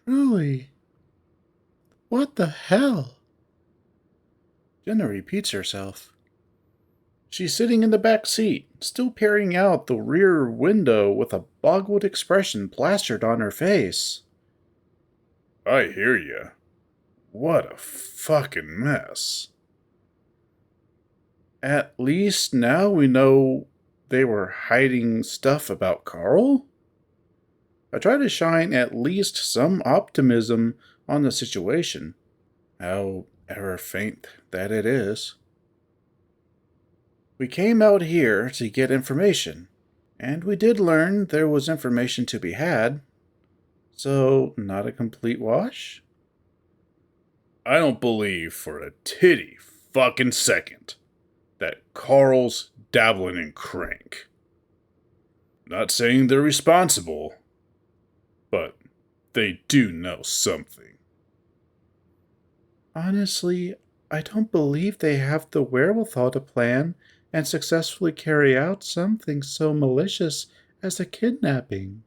Truly, what the hell? Jenna repeats herself. She's sitting in the back seat, still peering out the rear window with a boggled expression plastered on her face. I hear ya. What a fucking mess. At least now we know they were hiding stuff about Carl? I try to shine at least some optimism on the situation, however faint that it is. We came out here to get information, and we did learn there was information to be had, so not a complete wash? I don't believe for a titty fucking second that Carl's dabbling in crank. Not saying they're responsible, but they do know something. Honestly, I don't believe they have the wherewithal to plan and successfully carry out something so malicious as a kidnapping.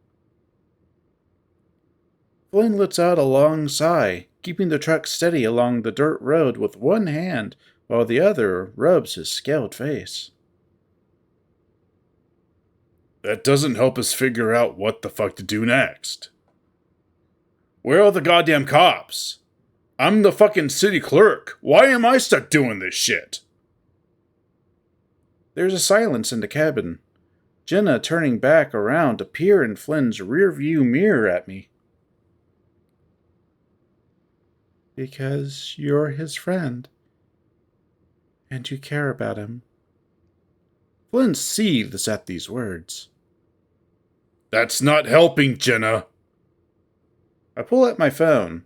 Flynn lets out a long sigh, keeping the truck steady along the dirt road with one hand while the other rubs his scaled face. That doesn't help us figure out what the fuck to do next. Where are the goddamn cops? I'm the fucking city clerk. Why am I stuck doing this shit? There's a silence in the cabin, Jenna turning back around to peer in Flynn's rearview mirror at me. Because you're his friend, and you care about him. Flynn seethes at these words. That's not helping, Jenna. I pull out my phone,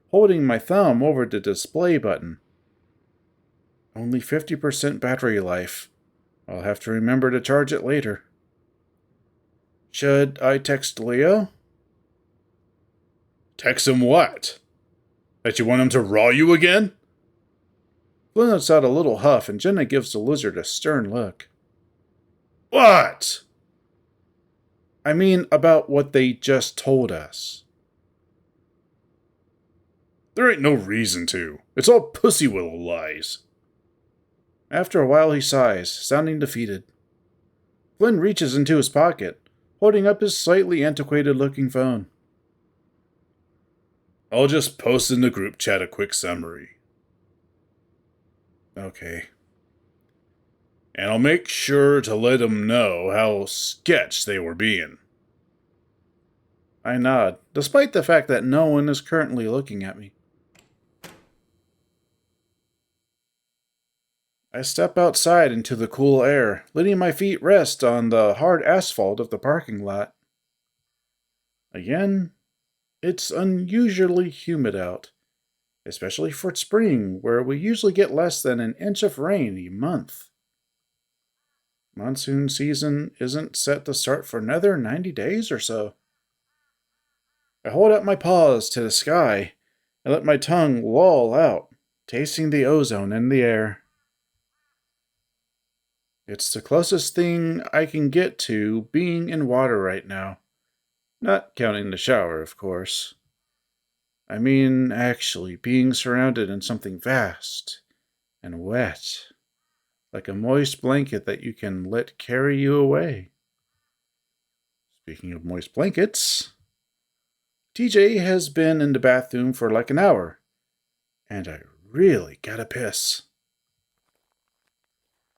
holding my thumb over the display button. Only 50% battery life. I'll have to remember to charge it later. Should I text Leo? Text him what? That you want him to raw you again? Flynn lets out a little huff, and Jenna gives the lizard a stern look. What? I mean, about what they just told us. There ain't no reason to. It's all pussy willow lies. After a while he sighs, sounding defeated. Flynn reaches into his pocket, holding up his slightly antiquated-looking phone. I'll just post in the group chat a quick summary. Okay. And I'll make sure to let them know how sketch they were being. I nod, despite the fact that no one is currently looking at me. I step outside into the cool air, letting my feet rest on the hard asphalt of the parking lot. Again, it's unusually humid out, especially for spring, where we usually get less than an inch of rain a month. Monsoon season isn't set to start for another 90 days or so. I hold out my paws to the sky and let my tongue loll out, tasting the ozone in the air. It's the closest thing I can get to being in water right now. Not counting the shower, of course. I mean, actually being surrounded in something vast and wet, like a moist blanket that you can let carry you away. Speaking of moist blankets, TJ has been in the bathroom for like an hour, and I really gotta piss.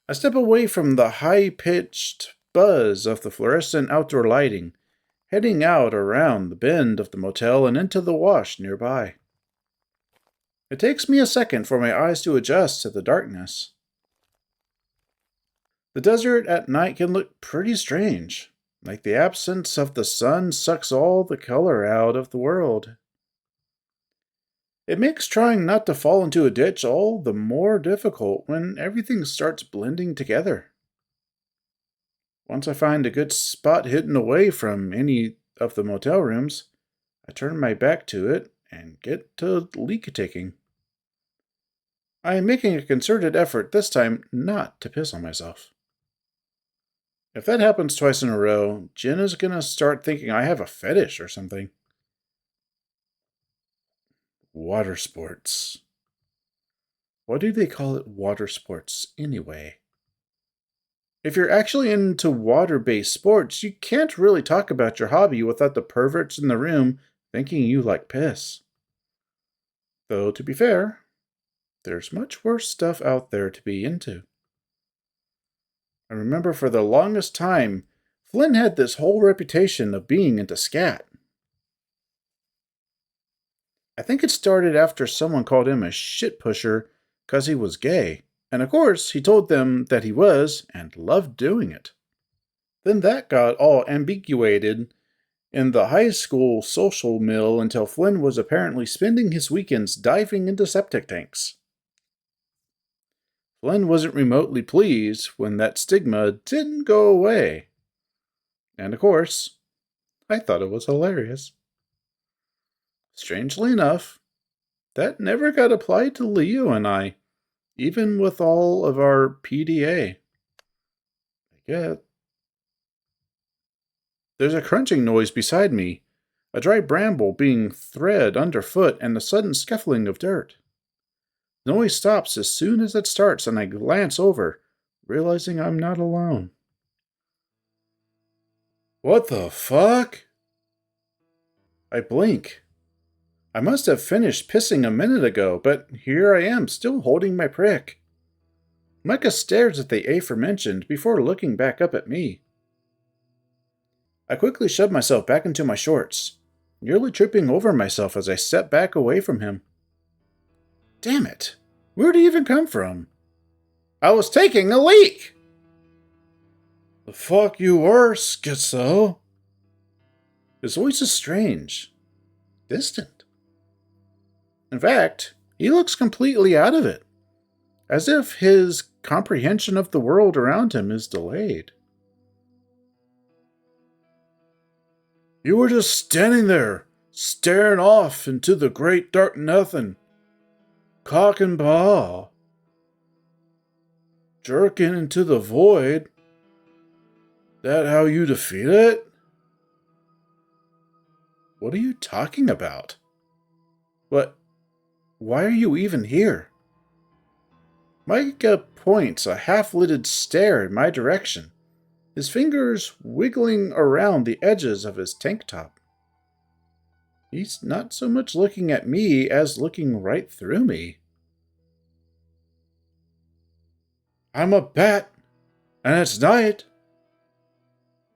I step away from the high-pitched buzz of the fluorescent outdoor lighting, heading out around the bend of the motel and into the wash nearby. It takes me a second for my eyes to adjust to the darkness. The desert at night can look pretty strange, like the absence of the sun sucks all the color out of the world. It makes trying not to fall into a ditch all the more difficult when everything starts blending together. Once I find a good spot hidden away from any of the motel rooms, I turn my back to it and get to leak taking. I am making a concerted effort this time not to piss on myself. If that happens twice in a row, Jenna's gonna start thinking I have a fetish or something. Water sports. Why do they call it water sports anyway? If you're actually into water-based sports, you can't really talk about your hobby without the perverts in the room thinking you like piss. Though, to be fair, there's much worse stuff out there to be into. I remember for the longest time, Flynn had this whole reputation of being into scat. I think it started after someone called him a shit pusher because he was gay. And of course, he told them that he was and loved doing it. Then that got all ambiguated in the high school social mill until Flynn was apparently spending his weekends diving into septic tanks. Flynn wasn't remotely pleased when that stigma didn't go away. And of course, I thought it was hilarious. Strangely enough, that never got applied to Leo and I, even with all of our PDA. I get. There's a crunching noise beside me, a dry bramble being thread underfoot, and a sudden scuffling of dirt. The noise stops as soon as it starts, and I glance over, realizing I'm not alone. What the fuck? I blink. I must have finished pissing a minute ago, but here I am, still holding my prick. Micha stares at the aforementioned before looking back up at me. I quickly shove myself back into my shorts, nearly tripping over myself as I step back away from him. Damn it! Where'd he even come from? I was taking a leak! The fuck you were, schizo? His voice is strange. Distant. In fact, he looks completely out of it, as if his comprehension of the world around him is delayed. You were just standing there, staring off into the great dark nothing. Cock and ball. Jerking into the void. That how you defeat it? What are you talking about? Why are you even here? Micha points a half-lidded stare in my direction, his fingers wiggling around the edges of his tank top. He's not so much looking at me as looking right through me. I'm a bat, and it's night.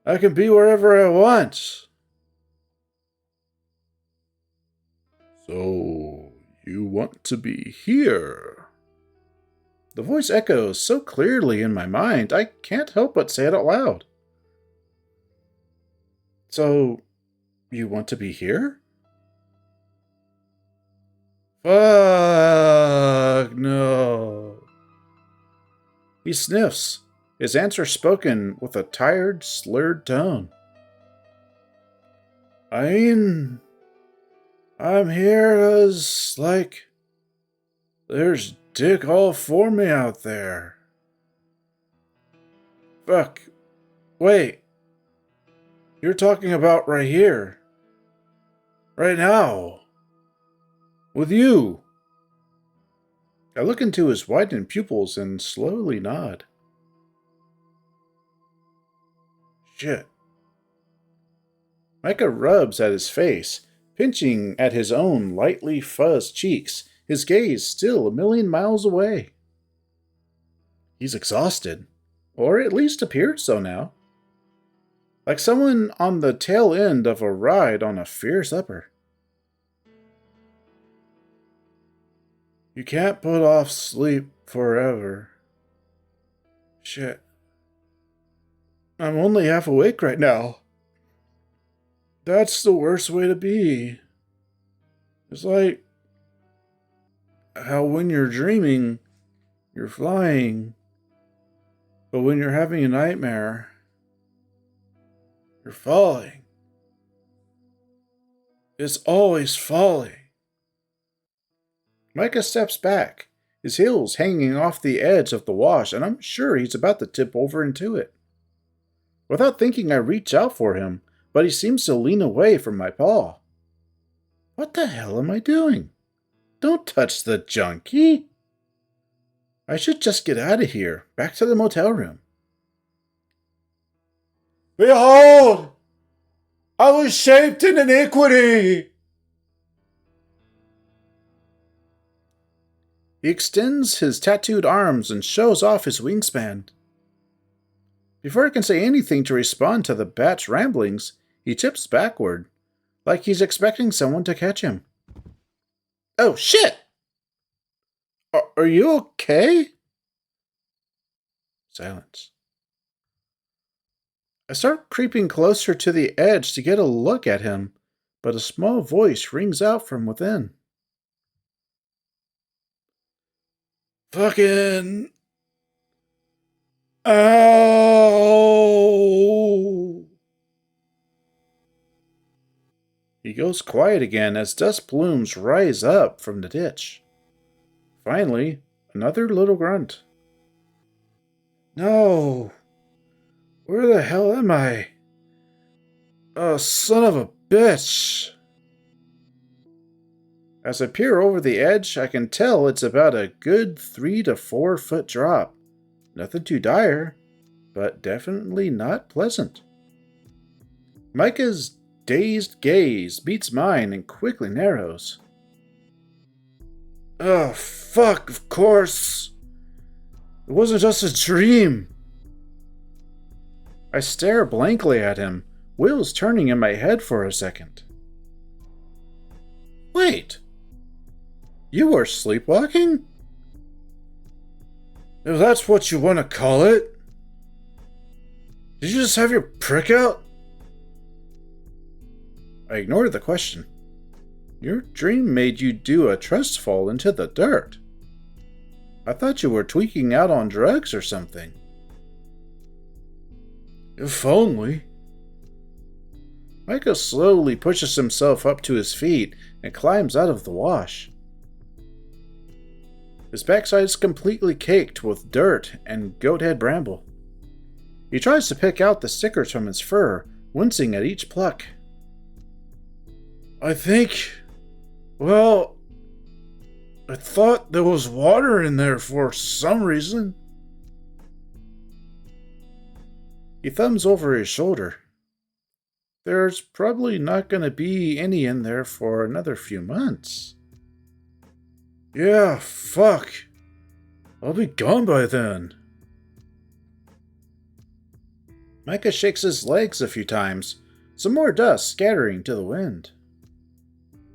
I can be wherever I want. So, you want to be here? The voice echoes so clearly in my mind, I can't help but say it out loud. So, you want to be here? Fuck no. He sniffs, his answer spoken with a tired, slurred tone. I'm here as, there's dick all for me out there. Fuck. Wait. You're talking about right here. Right now. With you. I look into his widened pupils and slowly nod. Shit. Micha rubs at his face, pinching at his own lightly fuzzed cheeks, his gaze still a million miles away. He's exhausted, or at least appeared so now. Like someone on the tail end of a ride on a fierce upper. You can't put off sleep forever. Shit. I'm only half awake right now. That's the worst way to be. It's like how when you're dreaming, you're flying. But when you're having a nightmare, you're falling. It's always falling. Micha steps back, his heels hanging off the edge of the wash, and I'm sure he's about to tip over into it. Without thinking, I reach out for him, but he seems to lean away from my paw. What the hell am I doing? Don't touch the junkie. I should just get out of here, back to the motel room. Behold! I was shaped in iniquity! He extends his tattooed arms and shows off his wingspan. Before I can say anything to respond to the bat's ramblings, he tips backward, like he's expecting someone to catch him. Oh, shit! Are you okay? Silence. I start creeping closer to the edge to get a look at him, but a small voice rings out from within. Fucking... Ow! He goes quiet again as dust plumes rise up from the ditch. Finally, another little grunt. No! Where the hell am I? Oh, son of a bitch! As I peer over the edge, I can tell it's about a good 3 to 4 foot drop. Nothing too dire, but definitely not pleasant. Micha's dazed gaze meets mine and quickly narrows. Oh, fuck, of course. It wasn't just a dream. I stare blankly at him, wheels turning in my head for a second. Wait. You were sleepwalking? If that's what you want to call it. Did you just have your prick out? I ignored the question. Your dream made you do a trust fall into the dirt. I thought you were tweaking out on drugs or something. If only. Micha slowly pushes himself up to his feet and climbs out of the wash. His backside is completely caked with dirt and goathead bramble. He tries to pick out the stickers from his fur, wincing at each pluck. I thought there was water in there for some reason. He thumbs over his shoulder. There's probably not going to be any in there for another few months. Yeah, fuck. I'll be gone by then. Micha shakes his legs a few times, some more dust scattering to the wind.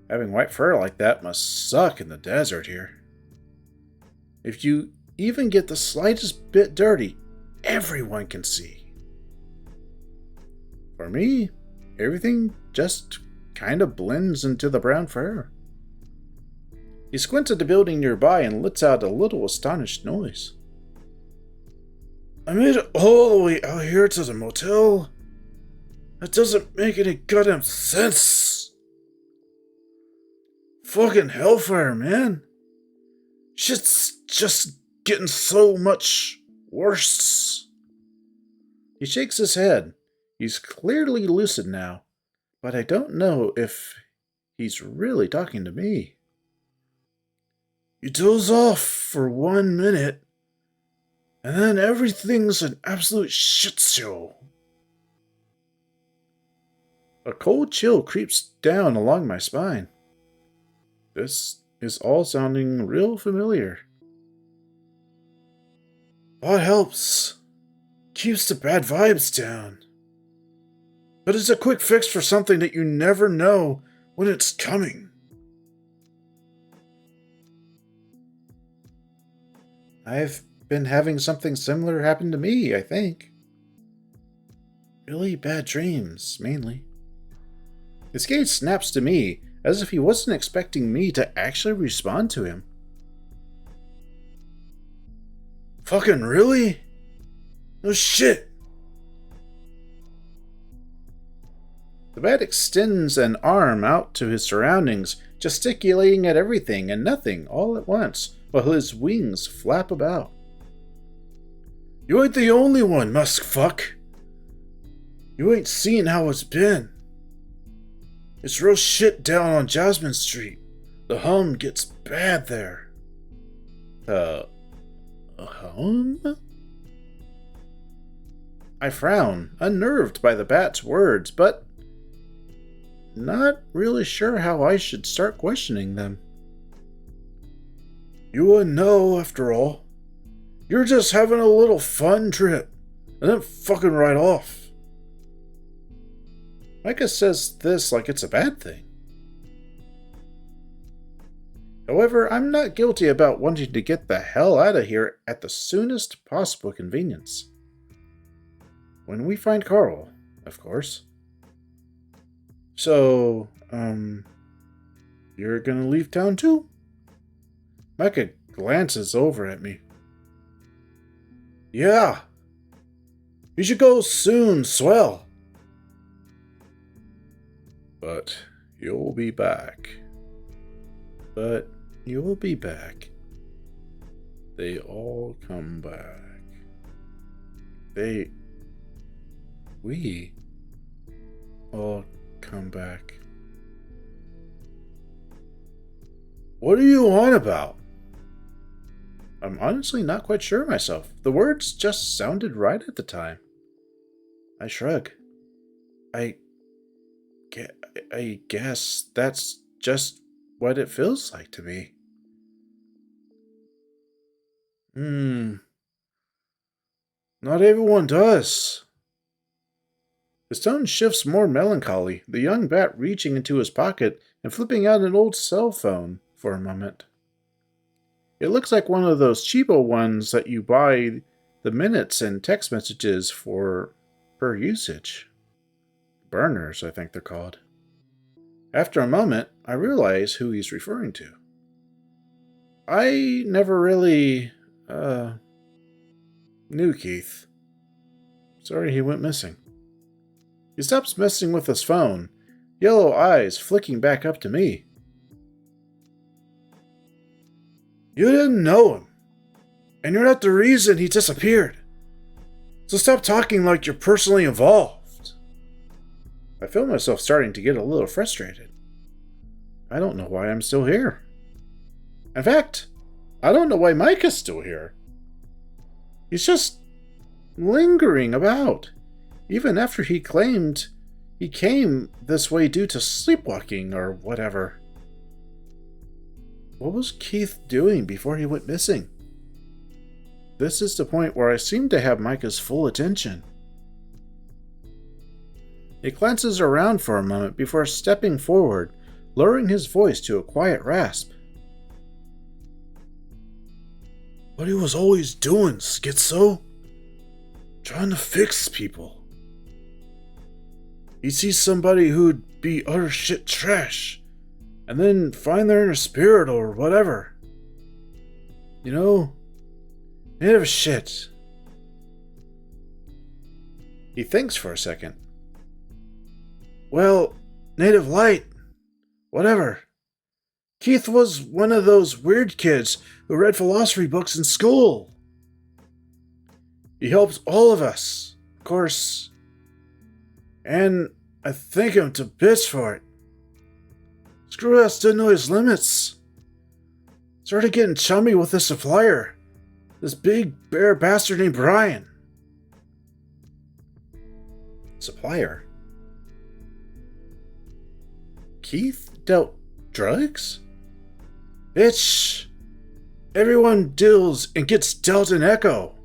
Having white fur like that must suck in the desert here. If you even get the slightest bit dirty, everyone can see. For me, everything just kind of blends into the brown fur. He squints at the building nearby and lets out a little astonished noise. I made it all the way out here to the motel? That doesn't make any goddamn sense. Fucking hellfire, man. Shit's just getting so much worse. He shakes his head. He's clearly lucid now, but I don't know if he's really talking to me. You doze off for 1 minute, and then everything's an absolute shit show. A cold chill creeps down along my spine. This is all sounding real familiar. What helps? Keeps the bad vibes down. But it's a quick fix for something that you never know when it's coming. I've been having something similar happen to me, I think. Really bad dreams, mainly. His gaze snaps to me, as if he wasn't expecting me to actually respond to him. Fucking really? No shit! The bat extends an arm out to his surroundings, gesticulating at everything and nothing all at once, while his wings flap about. You ain't the only one, musk fuck. You ain't seen how it's been. It's real shit down on Jasmine Street, The hum gets bad there. The hum? I frown, unnerved by the bat's words, but not really sure how I should start questioning them. You wouldn't know, after all. You're just having a little fun trip, and then fucking right off. Micah says this like it's a bad thing. However, I'm not guilty about wanting to get the hell out of here at the soonest possible convenience. When we find Carl, of course. So, you're gonna leave town too? Micah glances over at me. Yeah. You should go soon, swell. But you'll be back. But you'll be back. They all come back. We all come back. What are you on about? I'm honestly not quite sure myself. The words just sounded right at the time. I shrug. I guess that's just what it feels like to me. Not everyone does. His tone shifts more melancholy, the young bat reaching into his pocket and flipping out an old cell phone for a moment. It looks like one of those cheapo ones that you buy the minutes and text messages for per usage. Burners, I think they're called. After a moment, I realize who he's referring to. I never really, knew Keith. Sorry he went missing. He stops messing with his phone, yellow eyes flicking back up to me. You didn't know him, and you're not the reason he disappeared. So stop talking like you're personally involved. I feel myself starting to get a little frustrated. I don't know why I'm still here. In fact, I don't know why Micah's still here. He's just lingering about, even after he claimed he came this way due to sleepwalking or whatever. What was Keith doing before he went missing? This is the point where I seem to have Micah's full attention. He glances around for a moment before stepping forward, lowering his voice to a quiet rasp. What he was always doing, schizo? Trying to fix people. He sees somebody who'd be utter shit trash, and then find their inner spirit or whatever. You know, native shit. He thinks for a second. Well, native light. Whatever. Keith was one of those weird kids who read philosophy books in school. He helps all of us, of course. And I thank him to bits for it. Screw us didn't know his limits. Started getting chummy with this supplier. This big bear bastard named Brian. Supplier? Keith dealt drugs? Bitch! Everyone deals and gets dealt in Echo.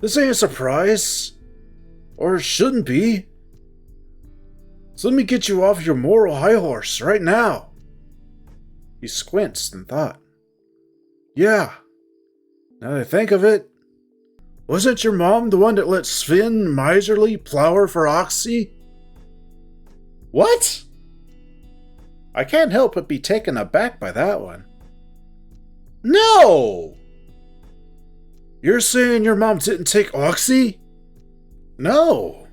This ain't a surprise. Or it shouldn't be. So let me get you off your moral high horse right now. He squints in thought. Yeah. Now that I think of it, wasn't your mom the one that let Sven miserly plow her for Oxy? What? I can't help but be taken aback by that one. No! You're saying your mom didn't take Oxy? No.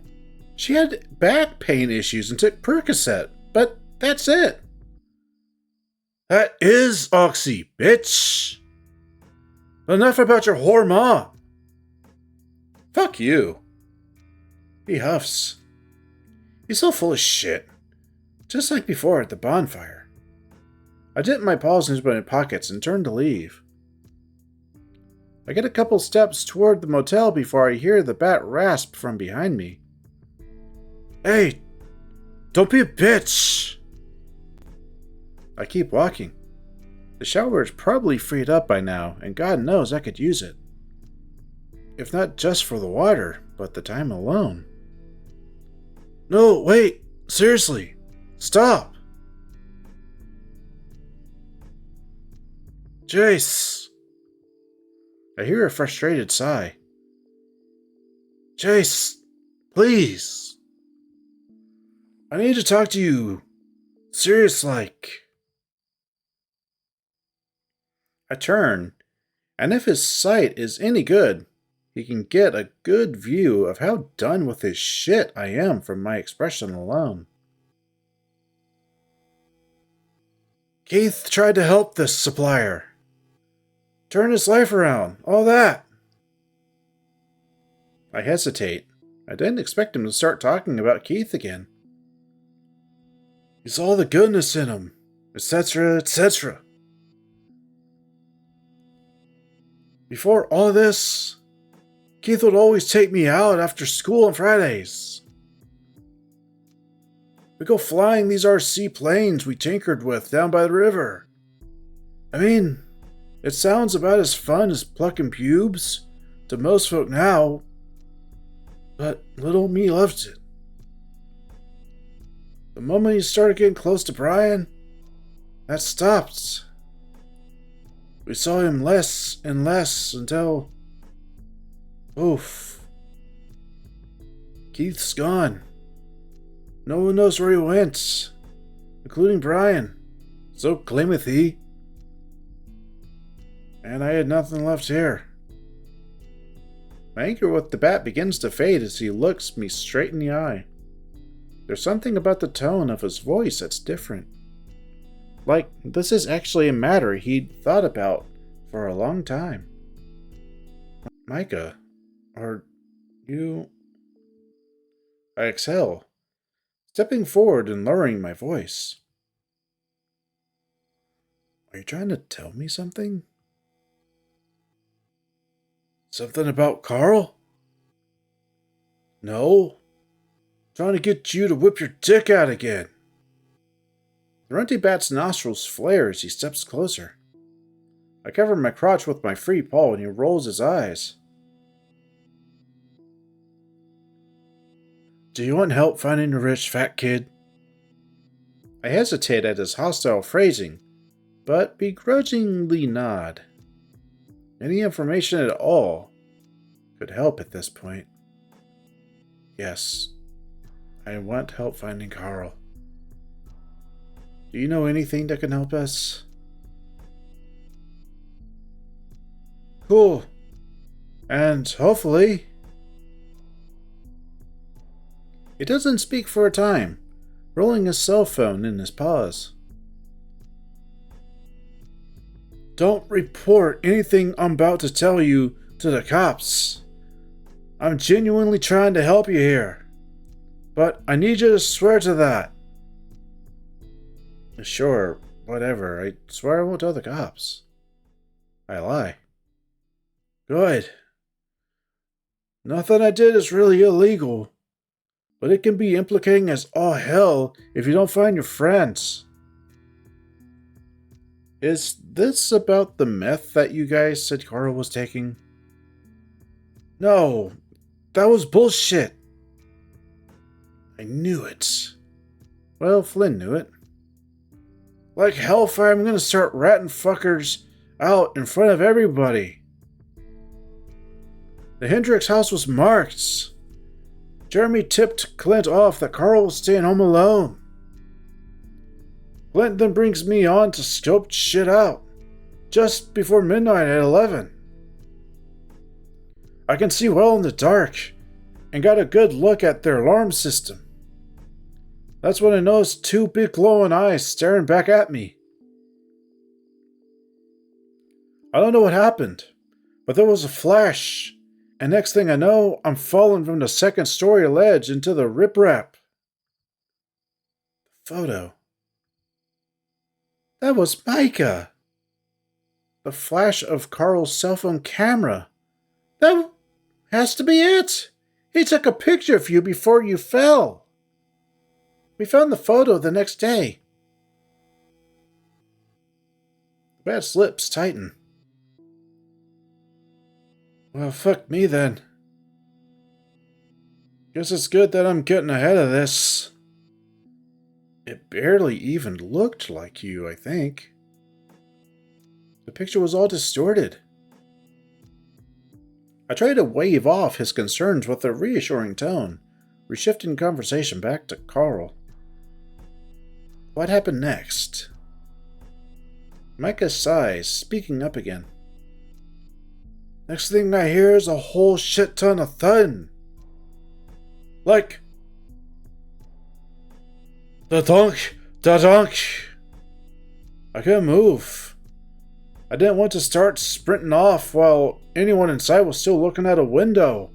She had back pain issues and took Percocet, but that's it. That is Oxy, bitch. Enough about your whore mom. Fuck you. He huffs. He's so full of shit. Just like before at the bonfire. I dipped my paws into my pockets and turned to leave. I get a couple steps toward the motel before I hear the bat rasp from behind me. Hey, don't be a bitch! I keep walking. The shower is probably freed up by now, and God knows I could use it. If not just for the water, but the time alone. No, wait! Seriously! Stop! Jace! I hear a frustrated sigh. Jace! Please! I need to talk to you. Serious-like. I turn, and if his sight is any good, he can get a good view of how done with his shit I am from my expression alone. Keith tried to help this supplier. Turn his life around, all that. I hesitate. I didn't expect him to start talking about Keith again. He's all the goodness in him, etc., etc. Before all this, Keith would always take me out after school on Fridays. We go flying these RC planes we tinkered with down by the river. I mean, it sounds about as fun as plucking pubes to most folk now, but little me loved it. The moment he started getting close to Brian, that stopped. We saw him less and less until... Oof. Keith's gone. No one knows where he went, including Brian. So claimeth he. And I had nothing left here. My anger with the bat begins to fade as he looks me straight in the eye. There's something about the tone of his voice that's different. Like this is actually a matter he'd thought about for a long time. Micha, are you... I exhale, stepping forward and lowering my voice. Are you trying to tell me something? Something about Carl? No. Trying to get you to whip your dick out again. The runty bat's nostrils flare as he steps closer. I cover my crotch with my free paw and he rolls his eyes. Do you want help finding a rich fat kid? I hesitate at his hostile phrasing, but begrudgingly nod. Any information at all could help at this point. Yes, I want help finding Carl. Do you know anything that can help us? Cool. And hopefully... He doesn't speak for a time, rolling his cell phone in his paws. Don't report anything I'm about to tell you to the cops. I'm genuinely trying to help you here. But I need you to swear to that. Sure, whatever. I swear I won't tell the cops. I lie. Good. Nothing I did is really illegal. But it can be implicating as all hell if you don't find your friends. Is this about the meth that you guys said Carl was taking? No, that was bullshit. I knew it. Well, Flynn knew it. Like hellfire, I'm gonna start ratting fuckers out in front of everybody. The Hendricks house was marked. Jeremy tipped Clint off that Carl was staying home alone. Clint then brings me on to scope shit out, just before midnight at 11. I can see well in the dark, and got a good look at their alarm system. That's when I noticed two big glowing eyes staring back at me. I don't know what happened, but there was a flash, and next thing I know, I'm falling from the second-story ledge into the riprap. Photo. That was Micah! The flash of Carl's cell phone camera. That has to be it! He took a picture of you before you fell. We found the photo the next day. The bat's lips tighten. Well, fuck me then. Guess it's good that I'm getting ahead of this. It barely even looked like you, I think. The picture was all distorted. I tried to wave off his concerns with a reassuring tone, reshifting conversation back to Carl. What happened next? Micah sighs, speaking up again. Next thing I hear is a whole shit ton of thudding. Like, da-dunk, da-dunk. I couldn't move. I didn't want to start sprinting off while anyone inside was still looking out a window.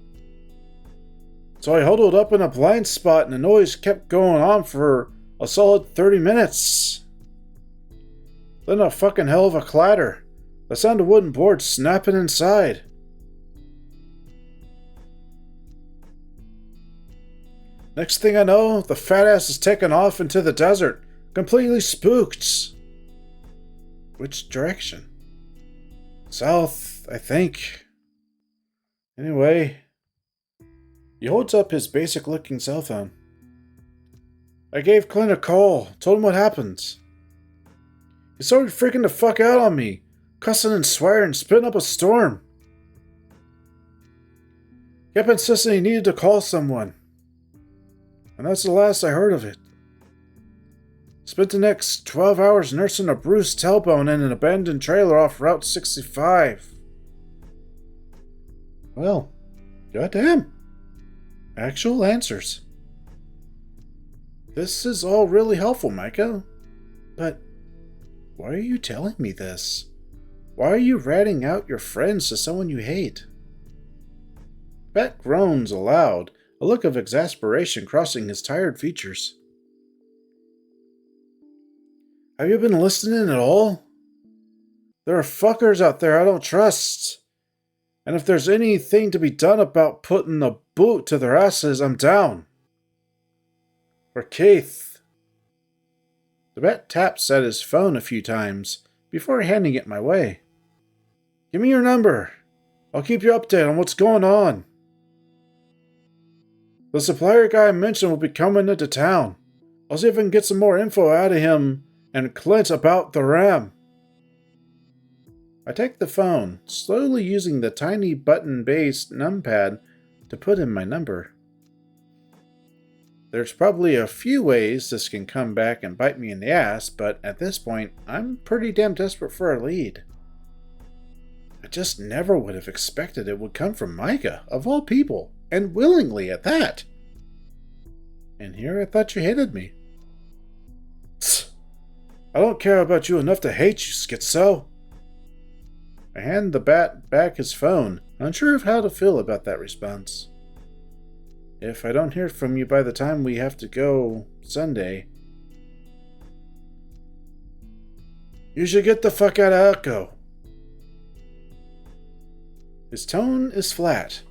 So I huddled up in a blind spot and the noise kept going on for a solid 30 minutes. Then a fucking hell of a clatter. The sound of wooden boards snapping inside. Next thing I know, the fat ass is taken off into the desert, completely spooked. Which direction? South, I think. Anyway, he holds up his basic-looking cell phone. I gave Clint a call, told him what happened. He started freaking the fuck out on me, cussing and swearing, spitting up a storm. Kept insisting he needed to call someone. And that's the last I heard of it. Spent the next 12 hours nursing a bruised tailbone in an abandoned trailer off Route 65. Well, goddamn. Actual answers. This is all really helpful, Micah. But why are you telling me this? Why are you ratting out your friends to someone you hate? Bat groans aloud, a look of exasperation crossing his tired features. Have you been listening at all? There are fuckers out there I don't trust. And if there's anything to be done about putting the boot to their asses, I'm down. For Keith. The bat taps at his phone a few times before handing it my way. Give me your number. I'll keep you updated on what's going on. The supplier guy I mentioned will be coming into town. I'll see if I can get some more info out of him and Clint about the RAM. I take the phone, slowly using the tiny button-based numpad to put in my number. There's probably a few ways this can come back and bite me in the ass, but at this point, I'm pretty damn desperate for a lead. I just never would have expected it would come from Micah, of all people, and willingly at that. And here I thought you hated me. Tsk. I don't care about you enough to hate you, schizo. I hand the bat back his phone, unsure of how to feel about that response. If I don't hear from you by the time we have to go Sunday, you should get the fuck out of Echo. His tone is flat,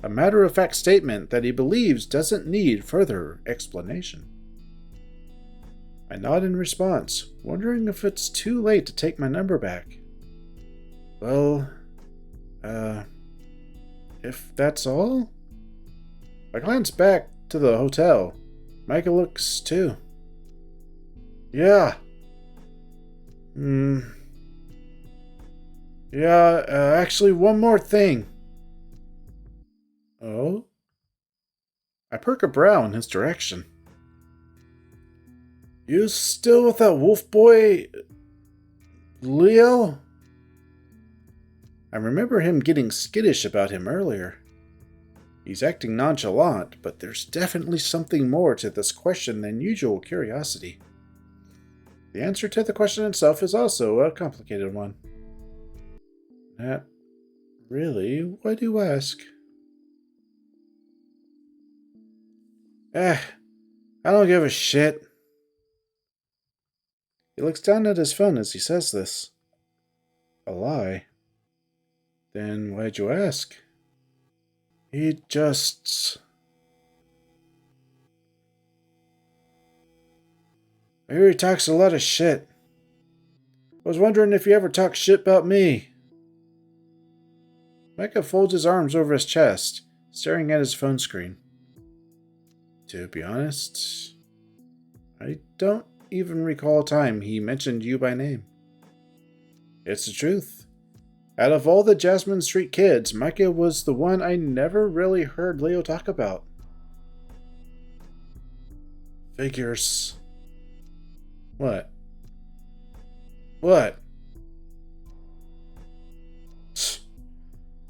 a matter-of-fact statement that he believes doesn't need further explanation. I nod in response, wondering if it's too late to take my number back. Well, if that's all? I glance back to the hotel. Micah looks too. Yeah. Yeah, actually, one more thing. Oh? I perk a brow in his direction. You still with that wolf boy, Leo? I remember him getting skittish about him earlier. He's acting nonchalant, but there's definitely something more to this question than usual curiosity. The answer to the question itself is also a complicated one. Not really. Why do you ask? I don't give a shit. He looks down at his phone as he says this. A lie? Then why'd you ask? He just... I hear he talks a lot of shit. I was wondering if he ever talks shit about me. Micha folds his arms over his chest, staring at his phone screen. To be honest, I don't even recall a time he mentioned you by name. It's the truth. Out of all the Jasmine Street kids, Micha was the one I never really heard Leo talk about. Figures. What? What?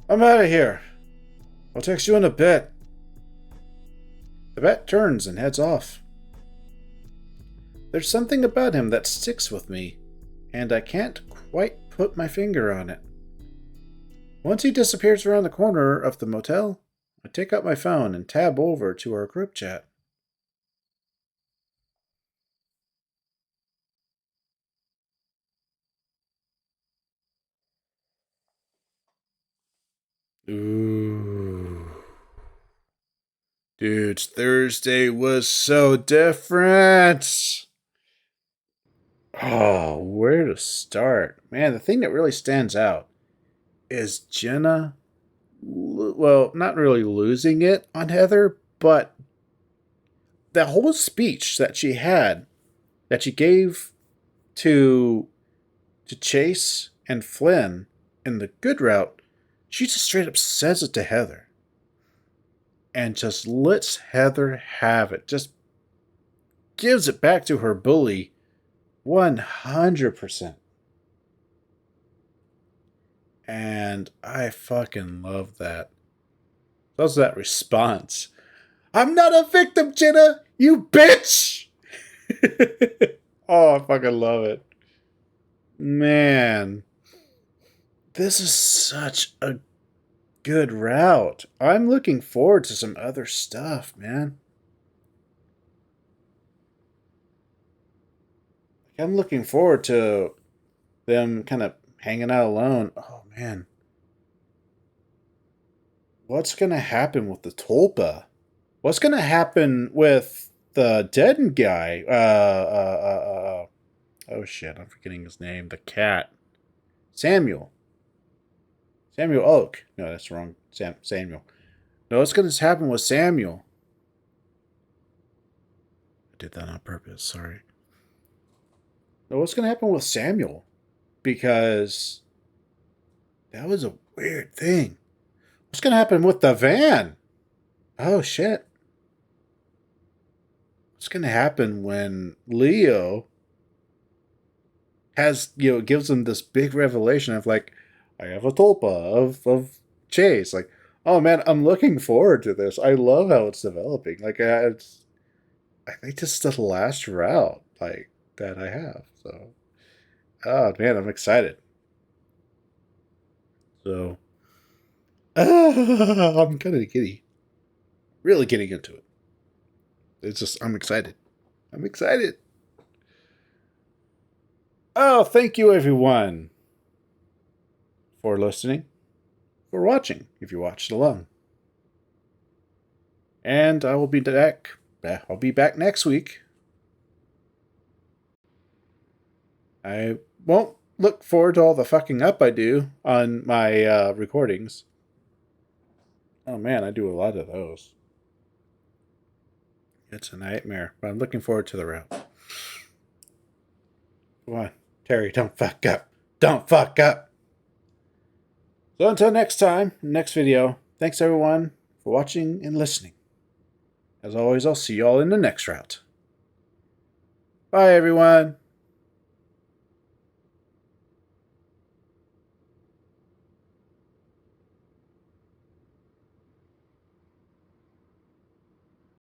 I'm out of here. I'll text you in a bit. The bat turns and heads off. There's something about him that sticks with me, and I can't quite put my finger on it. Once he disappears around the corner of the motel, I take out my phone and tab over to our group chat. Ooh. Dude, Thursday was so different. Oh, where to start? Man, the thing that really stands out is Jenna, well, not really losing it on Heather, but the whole speech that she had, that she gave to Chase and Flynn in the good route, she just straight up says it to Heather. And just lets Heather have it. Just gives it back to her bully 100%. And I fucking love that. Also that response. I'm not a victim, Jenna! You bitch! Oh, I fucking love it. Man. This is such a good route. I'm looking forward to some other stuff, man. I'm looking forward to them kind of hanging out alone. Oh, man. What's going to happen with the Tulpa? What's going to happen with the dead guy? Oh, shit. I'm forgetting his name. The cat. Samuel. Samuel Oak. No, that's wrong. Samuel. No, what's going to happen with Samuel? I did that on purpose. Sorry. No, what's going to happen with Samuel? Because that was a weird thing. What's going to happen with the van? Oh, shit. What's going to happen when Leo has, gives him this big revelation of like, I have a tulpa of Chase. Like, oh man, I'm looking forward to this. I love how it's developing. Like, I think this is the last route like that I have. So, oh man, I'm excited. So, I'm kind of giddy. Really getting into it. It's just, I'm excited. I'm excited. Oh, thank you everyone for listening, for watching, if you watched along. And I will be back. I'll be back next week. I won't look forward to all the fucking up I do on my recordings. Oh man, I do a lot of those. It's a nightmare, but I'm looking forward to the route. Come on, Terry, don't fuck up. Don't fuck up. So until next time, next video, thanks everyone for watching and listening. As always, I'll see y'all in the next route. Bye, everyone.